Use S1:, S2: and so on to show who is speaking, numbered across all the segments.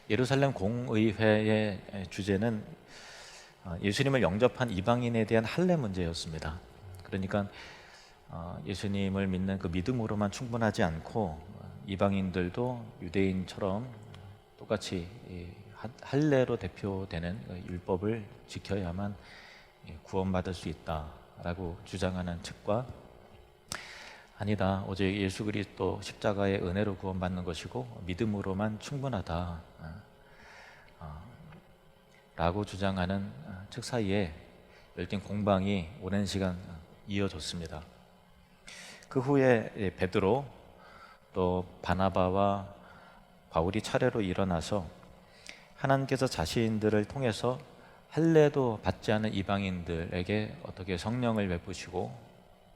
S1: 예루살렘 공의회의 주제는 예수님을 영접한 이방인에 대한 할례 문제였습니다. 그러니까 예수님을 믿는 그 믿음으로만 충분하지 않고 이방인들도 유대인처럼 똑같이 할례로 대표되는 율법을 지켜야만 구원받을 수 있다라고 주장하는 측과, 아니다, 오직 예수 그리스도 십자가의 은혜로 구원받는 것이고 믿음으로만 충분하다 라고 주장하는 측 사이에 열띤 공방이 오랜 시간 이어졌습니다. 그 후에 베드로 또 바나바와 바울이 차례로 일어나서 하나님께서 자신들을 통해서 할례도 받지 않은 이방인들에게 어떻게 성령을 베푸시고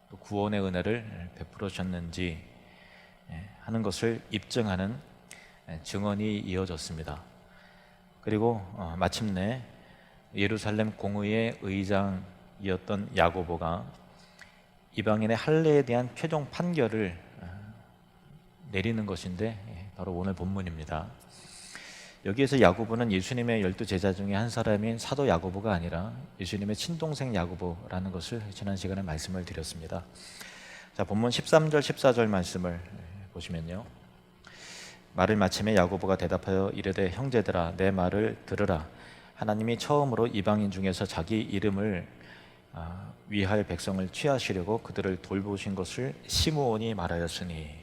S1: 또 구원의 은혜를 베풀어 주셨는지 하는 것을 입증하는 증언이 이어졌습니다. 그리고 마침내 예루살렘 공의회 의장이었던 야고보가 이방인의 할례에 대한 최종 판결을 내리는 것인데 바로 오늘 본문입니다. 여기에서 야고보는 예수님의 12제자 중에 한 사람인 사도 야고보가 아니라 예수님의 친동생 야고보라는 것을 지난 시간에 말씀을 드렸습니다. 자, 본문 13절 14절 말씀을 보시면요, 말을 마침에 야고보가 대답하여 이르되 형제들아 내 말을 들으라. 하나님이 처음으로 이방인 중에서 자기 이름을 위할 백성을 취하시려고 그들을 돌보신 것을 시므온이 말하였으니.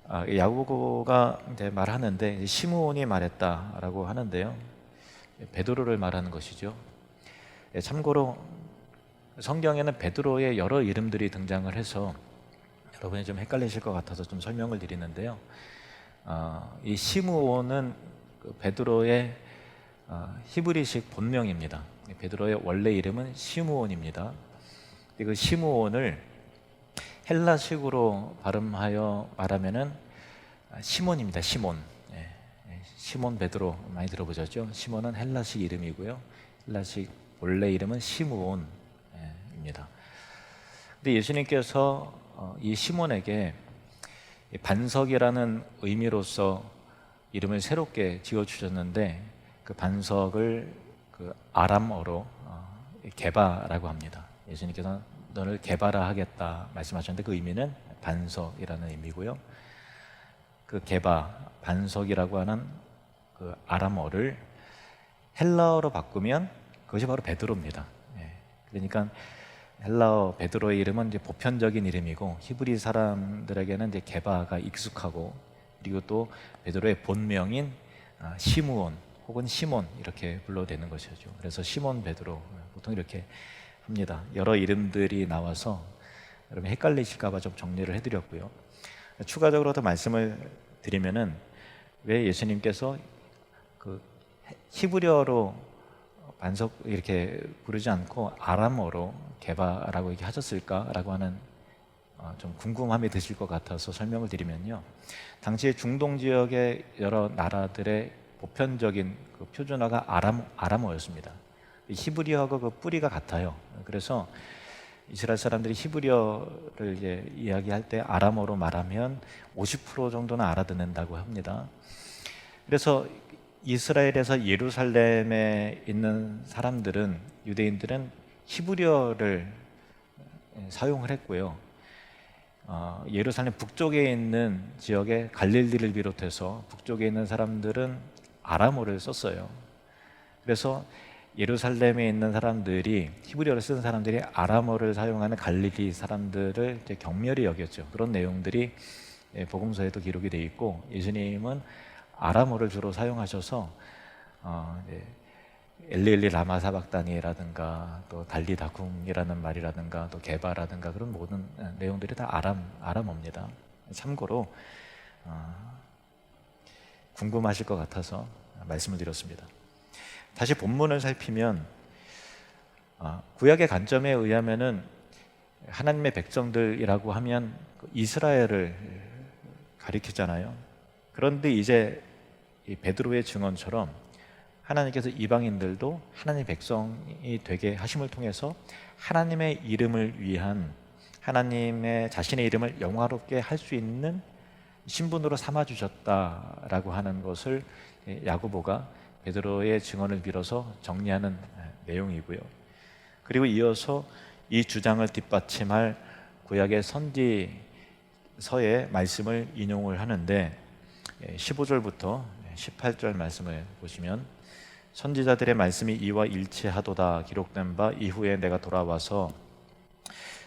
S1: 야고보가 말하는데 시므온이 말했다라고 하는데요, 베드로를 말하는 것이죠. 참고로 성경에는 베드로의 여러 이름들이 등장을 해서 여러분이 좀 헷갈리실 것 같아서 좀 설명을 드리는데요, 이 시므온은 베드로의 히브리식 본명입니다. 베드로의 원래 이름은 시므온입니다. 그 시므온을 헬라식으로 발음하여 말하면은 시몬입니다. 시몬. 시몬 베드로 많이 들어보셨죠? 시몬은 헬라식 이름이고요, 헬라식 원래 이름은 시므온입니다. 근데 예수님께서 이 시몬에게 반석이라는 의미로서 이름을 새롭게 지어주셨는데, 그 반석을 그 아람어로 게바라고 합니다. 예수님께서 너를 게바라 하겠다 말씀하셨는데 그 의미는 반석이라는 의미고요, 그 게바, 반석이라고 하는 그 아람어를 헬라어로 바꾸면 그것이 바로 베드로입니다. 그러니까 헬라어 베드로의 이름은 이제 보편적인 이름이고 히브리 사람들에게는 이제 게바가 익숙하고, 그리고 또 베드로의 본명인 시므온 혹은 시몬 이렇게 불러대는 것이죠. 그래서 시몬 베드로 보통 이렇게 합니다. 여러 이름들이 나와서 여러분 헷갈리실까봐 좀 정리를 해드렸고요. 추가적으로 더 말씀을 드리면은 왜 예수님께서 그 히브리어로 반석 이렇게 부르지 않고 아람어로 게바라고 얘기 하셨을까라고 하는 좀 궁금함이 드실 것 같아서 설명을 드리면요, 당시 중동 지역의 여러 나라들의 보편적인 그 표준어가 아람어였습니다. 히브리어하고 그 뿌리가 같아요. 그래서 이스라엘 사람들이 히브리어를 이제 이야기할 때 아람어로 말하면 50% 정도는 알아듣는다고 합니다. 그래서 이스라엘에서 예루살렘에 있는 사람들은, 유대인들은 히브리어를 사용을 했고요, 예루살렘 북쪽에 있는 지역의 갈릴리를 비롯해서 북쪽에 있는 사람들은 아람어를 썼어요. 그래서 예루살렘에 있는 사람들이, 히브리어를 쓰는 사람들이 아람어를 사용하는 갈릴리 사람들을 이제 경멸히 여겼죠. 그런 내용들이 복음서에도 기록이 되어 있고, 예수님은 아람어를 주로 사용하셔서 엘리엘리 라마 사박다니라든가 또 달리다쿰이라는 말이라든가 또 게바라든가 그런 모든 내용들이 다 아람어입니다. 참고로 궁금하실 것 같아서 말씀을 드렸습니다. 다시 본문을 살피면 구약의 관점에 의하면은 하나님의 백성들이라고 하면 이스라엘을 가리키잖아요. 그런데 이제 이 베드로의 증언처럼 하나님께서 이방인들도 하나님의 백성이 되게 하심을 통해서 하나님의 이름을 위한, 하나님의 자신의 이름을 영화롭게 할 수 있는 신분으로 삼아 주셨다라고 하는 것을 야고보가 베드로의 증언을 빌어서 정리하는 내용이고요. 그리고 이어서 이 주장을 뒷받침할 구약의 선지서의 말씀을 인용을 하는데 15절부터 18절 말씀을 보시면 선지자들의 말씀이 이와 일치하도다 기록된 바 이후에 내가 돌아와서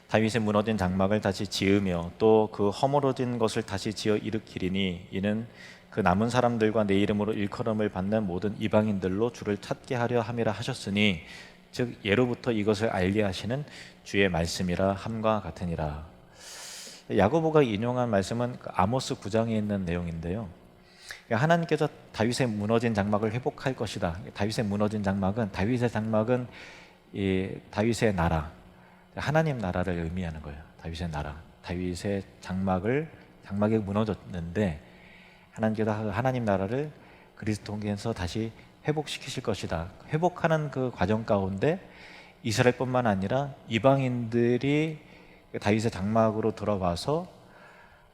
S1: 다윗의 무너진 장막을 다시 지으며 또 그 허물어진 것을 다시 지어 일으키리니 이는 그 남은 사람들과 내 이름으로 일컬음을 받는 모든 이방인들로 주를 찾게 하려 함이라 하셨으니 즉 예로부터 이것을 알게 하시는 주의 말씀이라 함과 같으니라. 야고보가 인용한 말씀은 아모스 9장에 있는 내용인데요. 하나님께서 다윗의 무너진 장막을 회복할 것이다. 다윗의 무너진 장막은 이 다윗의 나라, 하나님 나라를 의미하는 거예요. 다윗의 나라, 다윗의 장막이 무너졌는데 하나님께서 하나님 나라를 그리스도 통해서 다시 회복시키실 것이다. 회복하는 그 과정 가운데 이스라엘뿐만 아니라 이방인들이 다윗의 장막으로 들어와서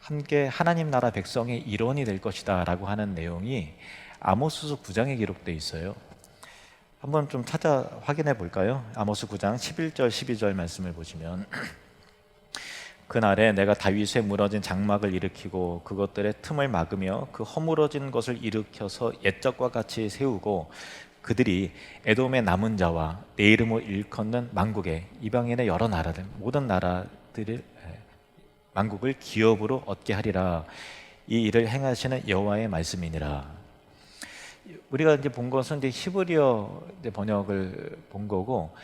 S1: 함께 하나님 나라 백성의 일원이 될 것이다 라고 하는 내용이 아모스서 9장에 기록되어 있어요. 한번 좀 찾아 확인해 볼까요? 아모스 9장 11절 12절 말씀을 보시면 그날에 내가 다윗의 무너진 장막을 일으키고 그것들의 틈을 막으며 그 허물어진 것을 일으켜서 옛적과 같이 세우고 그들이 에돔의 남은 자와 내 이름을 일컫는 만국의 이방인의 여러 나라들 모든 나라들을 만국을 기업으로 얻게 하리라. 이 일을 행하시는 여호와의 말씀이니라. 우리가 이제 본 것은 이제 히브리어 번역을 본 거고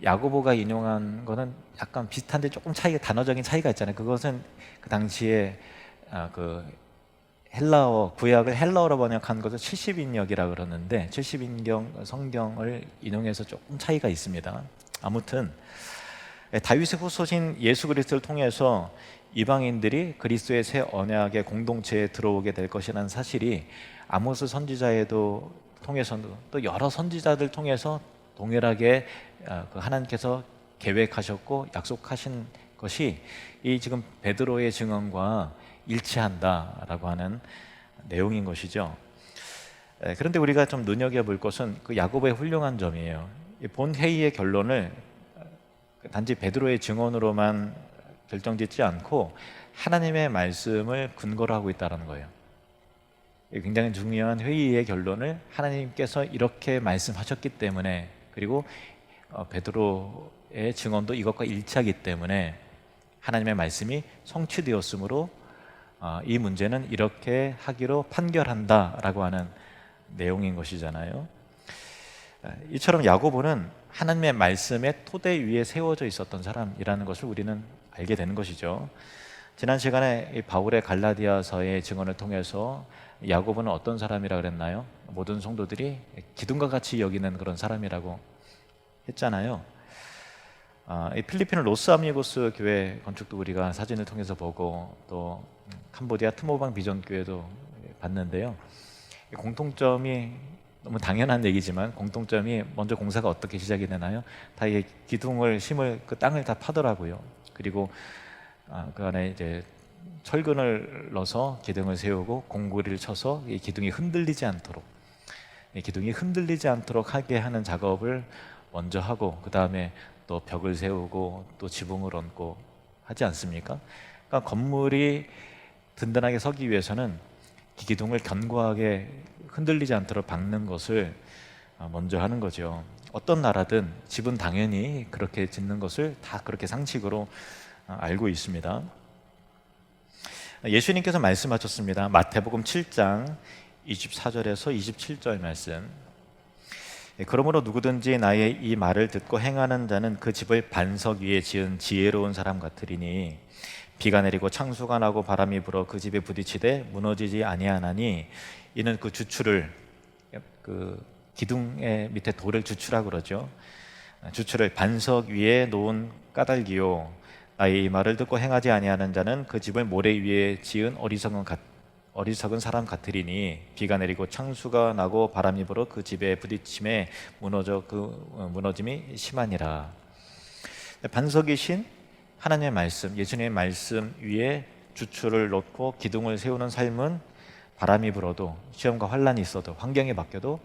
S1: 야고보가 인용한 거는 약간 비슷한데 조금 단어적인 차이가 있잖아요. 그것은 그 당시에 그 헬라어 구약을 헬라어로 번역한 것을 70인역이라 그러는데 70인경 성경을 인용해서 조금 차이가 있습니다. 아무튼 다윗의 후손인 예수 그리스도를 통해서 이방인들이 그리스도의 새 언약의 공동체에 들어오게 될 것이라는 사실이 아모스 선지자에도 통해서도 또 여러 선지자들 통해서 동일하게 하나님께서 계획하셨고 약속하신 것이 이 지금 베드로의 증언과 일치한다라고 하는 내용인 것이죠. 그런데 우리가 좀 눈여겨볼 것은 그 야고보의 훌륭한 점이에요. 본 회의의 결론을 단지 베드로의 증언으로만 결정짓지 않고 하나님의 말씀을 근거로 하고 있다는 거예요. 굉장히 중요한 회의의 결론을 하나님께서 이렇게 말씀하셨기 때문에 그리고 베드로의 증언도 이것과 일치하기 때문에 하나님의 말씀이 성취되었으므로 이 문제는 이렇게 하기로 판결한다라고 하는 내용인 것이잖아요. 이처럼 야고보는 하나님의 말씀의 토대 위에 세워져 있었던 사람이라는 것을 우리는 알게 되는 것이죠. 지난 시간에 이 바울의 갈라디아서의 증언을 통해서 야고보는 어떤 사람이라 그랬나요? 모든 성도들이 기둥과 같이 여기는 그런 사람이라고 했잖아요. 이 필리핀 로스아미고스 교회 건축도 우리가 사진을 통해서 보고 또 캄보디아 트모방 비전교회도 봤는데요. 공통점이 너무 당연한 얘기지만 공통점이 먼저 공사가 어떻게 시작이 되나요? 다 이 기둥을 심을 그 땅을 다 파더라고요. 그리고 그 안에 이제 철근을 넣어서 기둥을 세우고 공구리를 쳐서 이 기둥이 흔들리지 않도록 하게 하는 작업을 먼저 하고 그 다음에 또 벽을 세우고 또 지붕을 얹고 하지 않습니까? 그러니까 건물이 든든하게 서기 위해서는 기둥을 견고하게 흔들리지 않도록 박는 것을 먼저 하는 거죠. 어떤 나라든 집은 당연히 그렇게 짓는 것을 다 그렇게 상식으로 알고 있습니다. 예수님께서 말씀하셨습니다. 마태복음 7장 24절에서 27절 말씀. 그러므로 누구든지 나의 이 말을 듣고 행하는 자는 그 집을 반석 위에 지은 지혜로운 사람 같으리니 비가 내리고 창수가 나고 바람이 불어 그 집에 부딪히되 무너지지 아니하나니 이는 그 주추를 그 기둥의 밑에 돌을 주추라 그러죠. 주추를 반석 위에 놓은 까닭이요 나의 이 말을 듣고 행하지 아니하는 자는 그 집을 모래 위에 지은 어리석은 사람 같으리니 비가 내리고 창수가 나고 바람이 불어 그 집에 부딪힘에 무너짐이 심하니라. 반석이신 하나님의 말씀, 예수님의 말씀 위에 주추를 놓고 기둥을 세우는 삶은 바람이 불어도 시험과 환란이 있어도 환경이 바뀌어도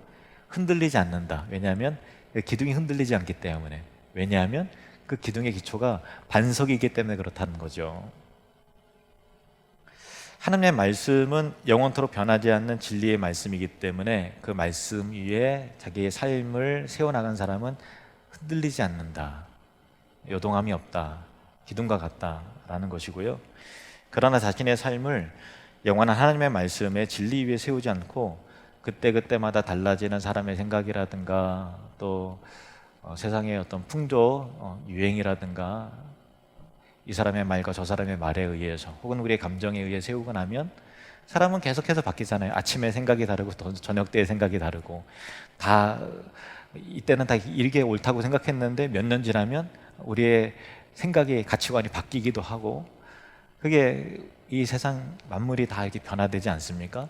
S1: 흔들리지 않는다. 왜냐하면 기둥이 흔들리지 않기 때문에. 왜냐하면 그 기둥의 기초가 반석이기 때문에 그렇다는 거죠. 하나님의 말씀은 영원토록 변하지 않는 진리의 말씀이기 때문에 그 말씀 위에 자기의 삶을 세워나간 사람은 흔들리지 않는다. 요동함이 없다. 기둥과 같다라는 것이고요. 그러나 자신의 삶을 영원한 하나님의 말씀의 진리 위에 세우지 않고 그때그때마다 달라지는 사람의 생각이라든가 또 세상의 어떤 풍조, 유행이라든가 이 사람의 말과 저 사람의 말에 의해서 혹은 우리의 감정에 의해 세우고 나면 사람은 계속해서 바뀌잖아요. 아침에 생각이 다르고 또 저녁 때의 생각이 다르고 다 이때는 다 이게 옳다고 생각했는데 몇 년 지나면 우리의 생각이 가치관이 바뀌기도 하고 그게 이 세상 만물이 다 이렇게 변화되지 않습니까?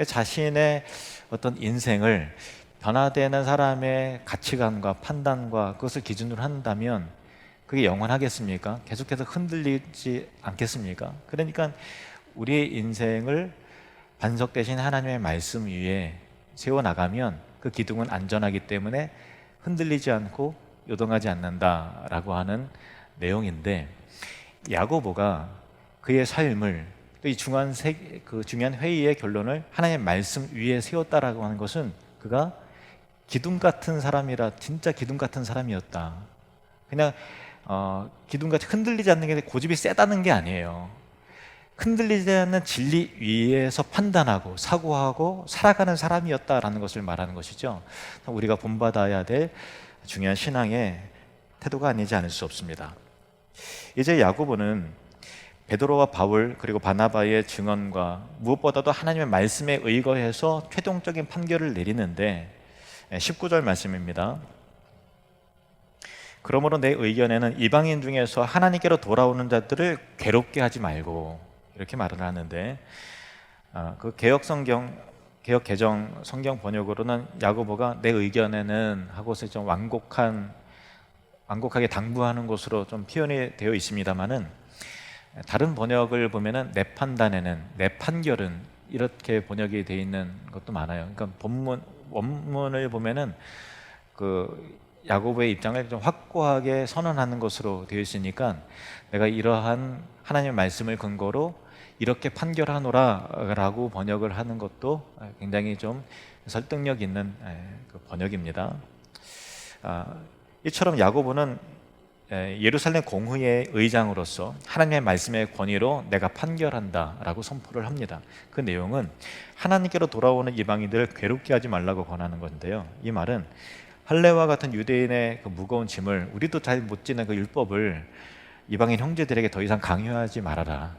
S1: 자신의 어떤 인생을 변화되는 사람의 가치관과 판단과 그것을 기준으로 한다면 그게 영원하겠습니까? 계속해서 흔들리지 않겠습니까? 그러니까 우리의 인생을 반석 대신 하나님의 말씀 위에 세워나가면 그 기둥은 안전하기 때문에 흔들리지 않고 요동하지 않는다라고 하는 내용인데 야고보가 그의 삶을 이 중요한 회의의 결론을 하나님의 말씀 위에 세웠다라고 하는 것은 그가 기둥 같은 사람이라 진짜 기둥 같은 사람이었다. 그냥 기둥같이 흔들리지 않는 게 고집이 세다는 게 아니에요. 흔들리지 않는 진리 위에서 판단하고 사고하고 살아가는 사람이었다라는 것을 말하는 것이죠. 우리가 본받아야 될 중요한 신앙의 태도가 아니지 않을 수 없습니다. 이제 야고보는 베드로와 바울 그리고 바나바의 증언과 무엇보다도 하나님의 말씀에 의거해서 최종적인 판결을 내리는데 19절 말씀입니다. 그러므로 내 의견에는 이방인 중에서 하나님께로 돌아오는 자들을 괴롭게 하지 말고 이렇게 말을 하는데 그 개혁 개정 성경 번역으로는 야고보가 내 의견에는 하고서 좀 완곡하게 당부하는 것으로 좀 표현이 되어 있습니다만은 다른 번역을 보면은 내 판단에는 내 판결은 이렇게 번역이 되어 있는 것도 많아요. 그러니까 원문을 보면은 그 야고보의 입장을 좀 확고하게 선언하는 것으로 되어 있으니까 내가 이러한 하나님의 말씀을 근거로 이렇게 판결하노라라고 번역을 하는 것도 굉장히 좀 설득력 있는 번역입니다. 이처럼 야고보는 예루살렘 공회의 의장으로서 하나님의 말씀의 권위로 내가 판결한다라고 선포를 합니다. 그 내용은 하나님께로 돌아오는 이방인들을 괴롭게 하지 말라고 권하는 건데요. 이 말은 할례와 같은 유대인의 그 무거운 짐을 우리도 잘 못 지는 그 율법을 이방인 형제들에게 더 이상 강요하지 말아라.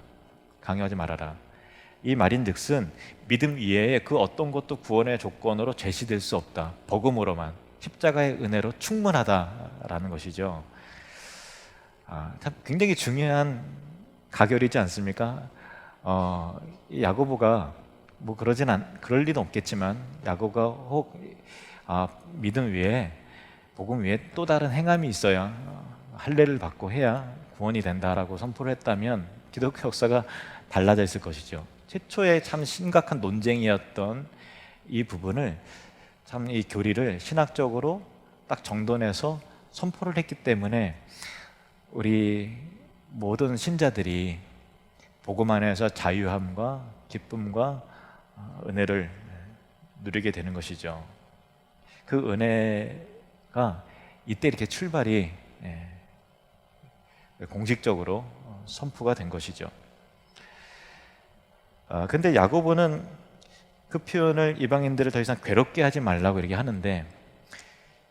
S1: 이 말인즉슨 믿음 이외에 그 어떤 것도 구원의 조건으로 제시될 수 없다. 복음으로만 십자가의 은혜로 충분하다라는 것이죠. 참 굉장히 중요한 가결이지 않습니까? 야고보가 뭐 그럴 리는 없겠지만 야고보가 혹 믿음 위에 복음 위에 또 다른 행함이 있어야 할례를 받고 해야 구원이 된다라고 선포를 했다면 기독교 역사가 달라져 있을 것이죠. 최초의 참 심각한 논쟁이었던 이 부분을 참 이 교리를 신학적으로 딱 정돈해서 선포를 했기 때문에 우리 모든 신자들이 복음 안에서 자유함과 기쁨과 은혜를 누리게 되는 것이죠. 그 은혜가 이때 이렇게 출발이 공식적으로 선포가 된 것이죠. 근데 야고보는 그 표현을 이방인들을 더 이상 괴롭게 하지 말라고 이렇게 하는데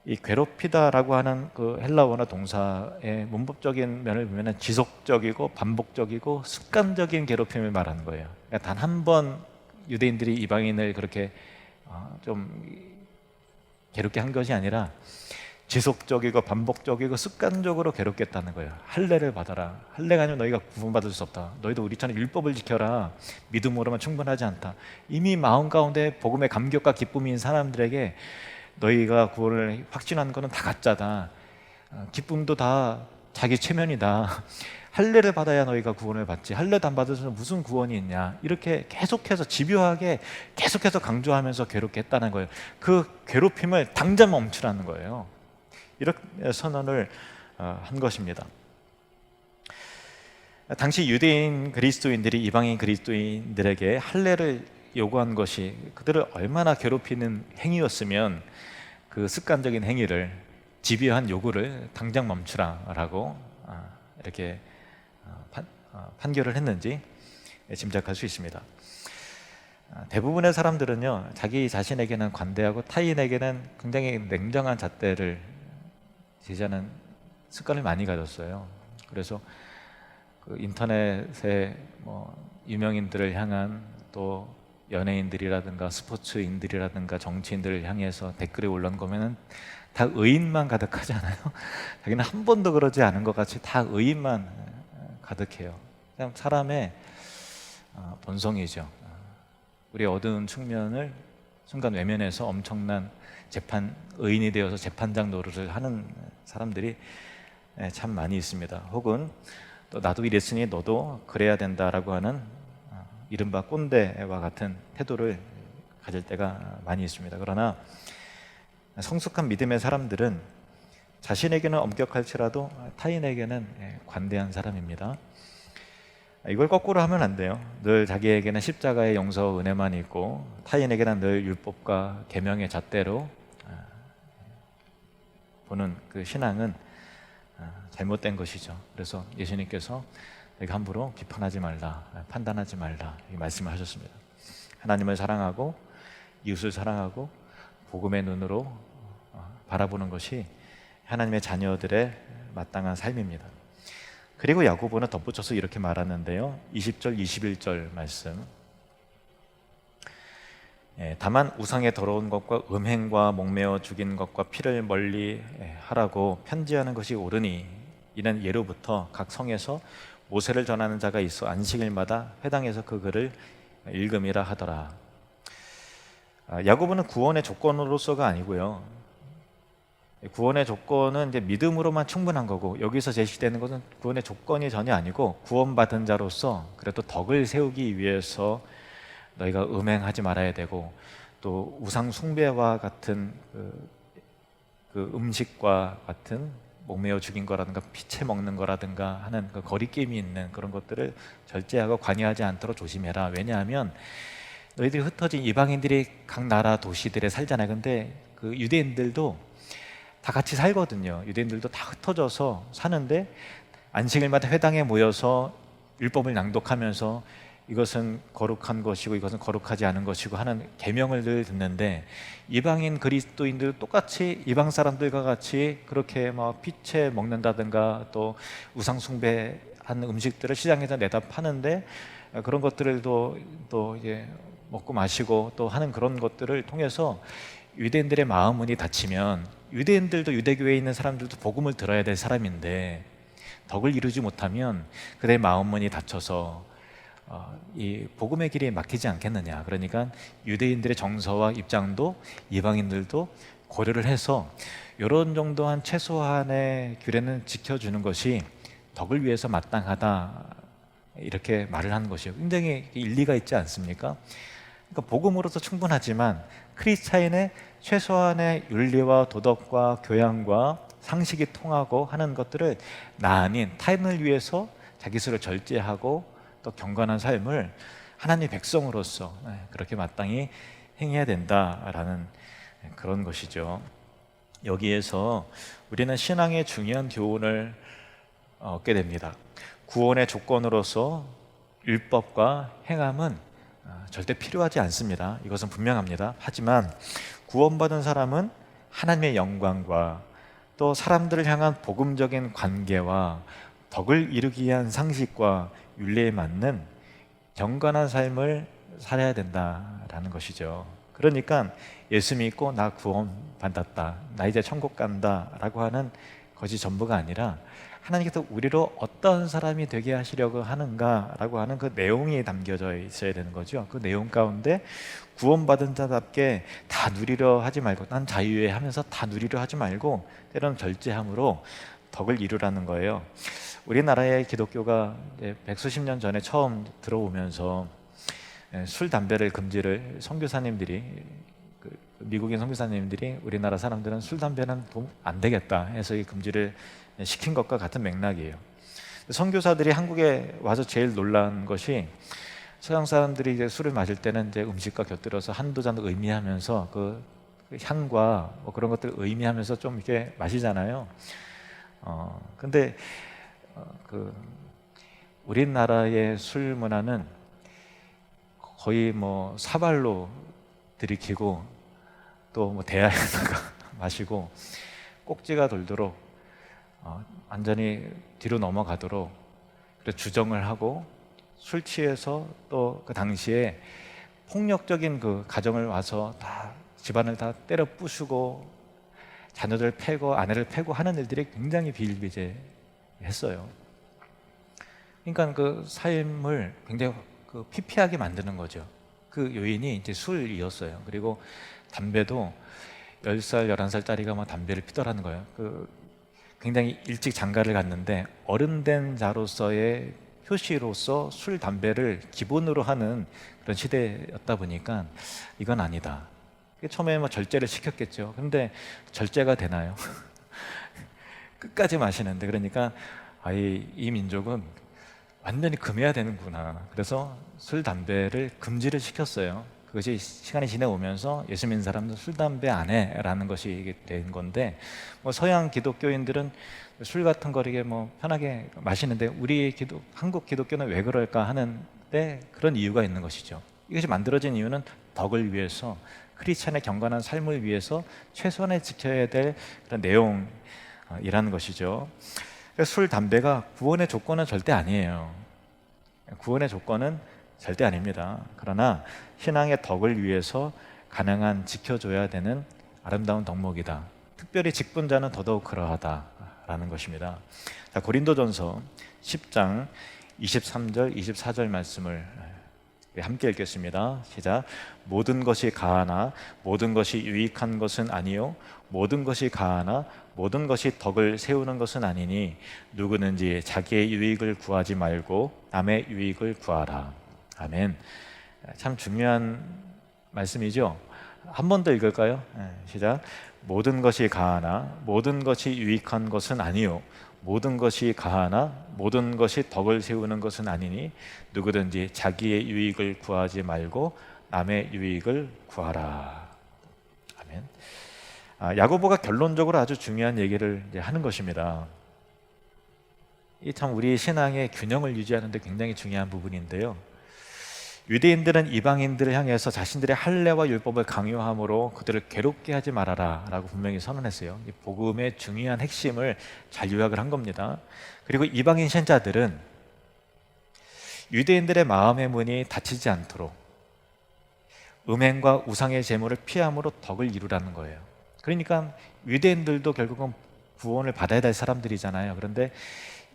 S1: 이 괴롭히다라고 하는 그 헬라어나 동사의 문법적인 면을 보면은 지속적이고 반복적이고 습관적인 괴롭힘을 말하는 거예요. 그러니까 단 한 번 유대인들이 이방인을 그렇게 좀 괴롭게 한 것이 아니라 지속적이고 반복적이고 습관적으로 괴롭겠다는 거예요. 할례를 받아라. 할례가 아니면 너희가 구원받을 수 없다. 너희도 우리처럼 율법을 지켜라. 믿음으로만 충분하지 않다. 이미 마음 가운데 복음의 감격과 기쁨인 사람들에게 너희가 구원을 확신하는 것은 다 가짜다. 기쁨도 다 자기 체면이다. 할례를 받아야 너희가 구원을 받지 할례도 안 받아서 무슨 구원이 있냐, 이렇게 계속해서 집요하게 계속해서 강조하면서 괴롭게 했다는 거예요. 그 괴롭힘을 당장 멈추라는 거예요. 이렇게 선언을 한 것입니다. 당시 유대인 그리스도인들이 이방인 그리스도인들에게 할례를 요구한 것이 그들을 얼마나 괴롭히는 행위였으면 그 습관적인 행위를, 집요한 요구를 당장 멈추라라고 이렇게 판결을 했는지 짐작할 수 있습니다. 대부분의 사람들은요, 자기 자신에게는 관대하고 타인에게는 굉장히 냉정한 잣대를 제시하는 습관을 많이 가졌어요. 그래서 그 인터넷에 뭐 유명인들을 향한, 또 연예인들이라든가 스포츠인들이라든가 정치인들을 향해서 댓글이 올라온 거면은 다 의인만 가득하잖아요. 자기는 한 번도 그러지 않은 것 같이 다 의인만 가득해요. 그냥 사람의 본성이죠. 우리 어두운 측면을 순간 외면해서 엄청난 의인이 되어서 재판장 노릇을 하는 사람들이 참 많이 있습니다. 혹은 또 나도 이랬으니 너도 그래야 된다라고 하는 이른바 꼰대와 같은 태도를 가질 때가 많이 있습니다. 그러나 성숙한 믿음의 사람들은 자신에게는 엄격할지라도 타인에게는 관대한 사람입니다. 이걸 거꾸로 하면 안 돼요. 늘 자기에게는 십자가의 용서 은혜만 있고 타인에게는 늘 율법과 계명의 잣대로 보는 그 신앙은 잘못된 것이죠. 그래서 예수님께서 내가 함부로 비판하지 말라, 판단하지 말라, 이 말씀을 하셨습니다. 하나님을 사랑하고 이웃을 사랑하고 복음의 눈으로 바라보는 것이 하나님의 자녀들의 마땅한 삶입니다. 그리고 야고보는 덧붙여서 이렇게 말하는데요, 20절 21절 말씀, 다만 우상의 더러운 것과 음행과 목매어 죽인 것과 피를 멀리 하라고 편지하는 것이 옳으니 이는 예로부터 각 성에서 모세를 전하는 자가 있어 안식일마다 회당에서 그 글을 읽음이라 하더라. 야고보는 구원의 조건으로서가 아니고요, 구원의 조건은 이제 믿음으로만 충분한 거고, 여기서 제시되는 것은 구원의 조건이 전혀 아니고 구원받은 자로서 그래도 덕을 세우기 위해서 너희가 음행하지 말아야 되고, 또 우상 숭배와 같은 그 음식과 같은 목매어 죽인 거라든가 피채 먹는 거라든가 하는 그 거리낌이 있는 그런 것들을 절제하고 관여하지 않도록 조심해라. 왜냐하면 너희들이 흩어진 이방인들이 각 나라 도시들에 살잖아요. 근데 그 유대인들도 다 같이 살거든요. 유대인들도 다 흩어져서 사는데 안식일마다 회당에 모여서 율법을 낭독하면서 이것은 거룩한 것이고 이것은 거룩하지 않은 것이고 하는 계명을 늘 듣는데, 이방인 그리스도인들 똑같이 이방 사람들과 같이 그렇게 막 피채 먹는다든가 또 우상 숭배한 음식들을 시장에서 내다 파는데, 그런 것들을 또 이제 먹고 마시고 또 하는 그런 것들을 통해서 유대인들의 마음문이 닫히면, 유대인들도 유대교회에 있는 사람들도 복음을 들어야 될 사람인데 덕을 이루지 못하면 그들의 마음문이 닫혀서 이 복음의 길이 막히지 않겠느냐. 그러니까 유대인들의 정서와 입장도 이방인들도 고려를 해서 이런 정도한 최소한의 규례는 지켜주는 것이 덕을 위해서 마땅하다, 이렇게 말을 하는 것이요, 굉장히 일리가 있지 않습니까? 그러니까 복음으로서 충분하지만 크리스찬의 최소한의 윤리와 도덕과 교양과 상식이 통하고 하는 것들을 나 아닌 타인을 위해서 자기 스스로 절제하고 또 경건한 삶을 하나님의 백성으로서 그렇게 마땅히 행해야 된다라는 그런 것이죠. 여기에서 우리는 신앙의 중요한 교훈을 얻게 됩니다. 구원의 조건으로서 율법과 행함은 절대 필요하지 않습니다. 이것은 분명합니다. 하지만 구원받은 사람은 하나님의 영광과 또 사람들을 향한 복음적인 관계와 덕을 이루기 위한 상식과 윤리에 맞는 경건한 삶을 살아야 된다라는 것이죠. 그러니까 예수 믿고 나 구원 받았다, 나 이제 천국 간다 라고 하는 것이 전부가 아니라 하나님께서 우리로 어떤 사람이 되게 하시려고 하는가 라고 하는 그 내용이 담겨져 있어야 되는 거죠. 그 내용 가운데 구원받은 자답게 다 누리려 하지 말고, 난 자유해 하면서 다 누리려 하지 말고 때로는 절제함으로 덕을 이루라는 거예요. 우리나라의 기독교가 이제 백수십 년 전에 처음 들어오면서 술, 담배를 금지를 선교사님들이 미국인 선교사님들이 우리나라 사람들은 술, 담배는 안 되겠다 해서 이 금지를 시킨 것과 같은 맥락이에요. 선교사들이 한국에 와서 제일 놀란 것이 서양 사람들이 이제 술을 마실 때는 이제 음식과 곁들여서 한두 잔 의미하면서 그 향과 뭐 그런 것들을 의미하면서 좀 이렇게 마시잖아요. 근데 우리나라의 술 문화는 거의 뭐 사발로 들이키고 또 뭐 대야에다가 마시고 꼭지가 돌도록 완전히 뒤로 넘어가도록 주정을 하고 술 취해서 또 그 당시에 폭력적인 그 가정을 와서 다 집안을 다 때려 부수고 자녀들 패고 아내를 패고 하는 일들이 굉장히 비일비재했어요. 그러니까 그 삶을 굉장히 피폐하게 만드는 거죠. 그 요인이 이제 술이었어요. 그리고 담배도 10살, 11살짜리가 막 담배를 피더라는 거예요. 굉장히 일찍 장가를 갔는데 어른 된 자로서의 표시로서 술, 담배를 기본으로 하는 그런 시대였다 보니까 이건 아니다. 처음에 뭐 절제를 시켰겠죠. 근데 절제가 되나요? 끝까지 마시는데, 그러니까 이 민족은 완전히 금해야 되는구나. 그래서 술, 담배를 금지를 시켰어요. 그것이 시간이 지나오면서 예수 믿는 사람들은 술, 담배 안 해라는 것이 이게 된 건데, 뭐 서양 기독교인들은 술 같은 거 이렇게 뭐 편하게 마시는데 우리 한국 기독교는 왜 그럴까 하는데 그런 이유가 있는 것이죠. 이것이 만들어진 이유는 덕을 위해서, 크리스찬의 경건한 삶을 위해서 최소한의 지켜야 될 그런 내용이라는 것이죠. 술, 담배가 구원의 조건은 절대 아니에요. 구원의 조건은 절대 아닙니다. 그러나 신앙의 덕을 위해서 가능한 지켜줘야 되는 아름다운 덕목이다. 특별히 직분자는 더더욱 그러하다라는 것입니다. 자, 고린도전서 10장 23절, 24절 말씀을 함께 읽겠습니다. 시작. 모든 것이 가하나 모든 것이 유익한 것은 아니요 모든 것이 가하나 모든 것이 덕을 세우는 것은 아니니 누구든지 자기의 유익을 구하지 말고 남의 유익을 구하라. 아멘. 참 중요한 말씀이죠. 한 번 더 읽을까요? 시작. 모든 것이 가하나 모든 것이 유익한 것은 아니요 모든 것이 가하나 모든 것이 덕을 세우는 것은 아니니 누구든지 자기의 유익을 구하지 말고 남의 유익을 구하라. 아멘. 야고보가 결론적으로 아주 중요한 얘기를 이제 하는 것입니다. 이 참 우리 신앙의 균형을 유지하는 데 굉장히 중요한 부분인데요. 유대인들은 이방인들을 향해서 자신들의 할례와 율법을 강요함으로 그들을 괴롭게 하지 말아라 라고 분명히 선언했어요. 이 복음의 중요한 핵심을 잘 요약을 한 겁니다. 그리고 이방인 신자들은 유대인들의 마음의 문이 닫히지 않도록 음행과 우상의 제물을 피함으로 덕을 이루라는 거예요. 그러니까 유대인들도 결국은 구원을 받아야 될 사람들이잖아요. 그런데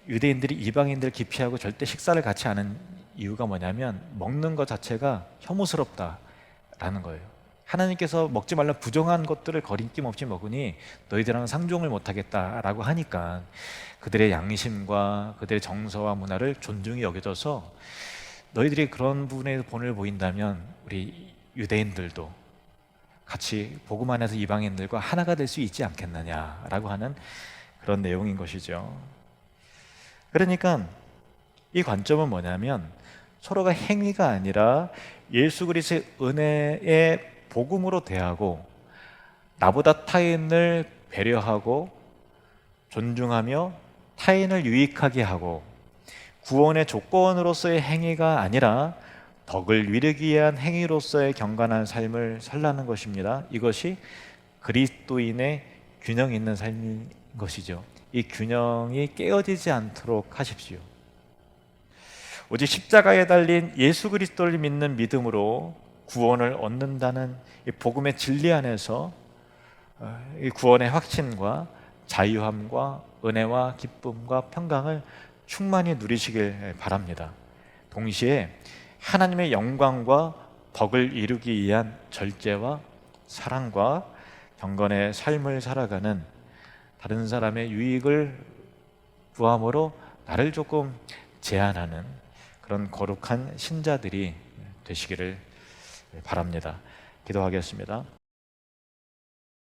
S1: 유대인들이 이방인들 기피하고 절대 식사를 같이 하는 이유가 뭐냐면 먹는 것 자체가 혐오스럽다라는 거예요. 하나님께서 먹지 말라 부정한 것들을 거리낌 없이 먹으니 너희들은 상종을 못하겠다라고 하니까 그들의 양심과 그들의 정서와 문화를 존중히 여겨져서 너희들이 그런 부분에 본을 보인다면 우리 유대인들도 같이 복음 안에서 이방인들과 하나가 될 수 있지 않겠느냐라고 하는 그런 내용인 것이죠. 그러니까 이 관점은 뭐냐면 서로가 행위가 아니라 예수 그리스도의 은혜의 복음으로 대하고 나보다 타인을 배려하고 존중하며 타인을 유익하게 하고 구원의 조건으로서의 행위가 아니라 덕을 이루기 위한 행위로서의 경건한 삶을 살라는 것입니다. 이것이 그리스도인의 균형 있는 삶인 것이죠. 이 균형이 깨어지지 않도록 하십시오. 오직 십자가에 달린 예수 그리스도를 믿는 믿음으로 구원을 얻는다는 이 복음의 진리 안에서 이 구원의 확신과 자유함과 은혜와 기쁨과 평강을 충만히 누리시길 바랍니다. 동시에 하나님의 영광과 덕을 이루기 위한 절제와 사랑과 경건의 삶을 살아가는 다른 사람의 유익을 구함으로 나를 조금 제한하는 그런 거룩한 신자들이 되시기를 바랍니다. 기도하겠습니다.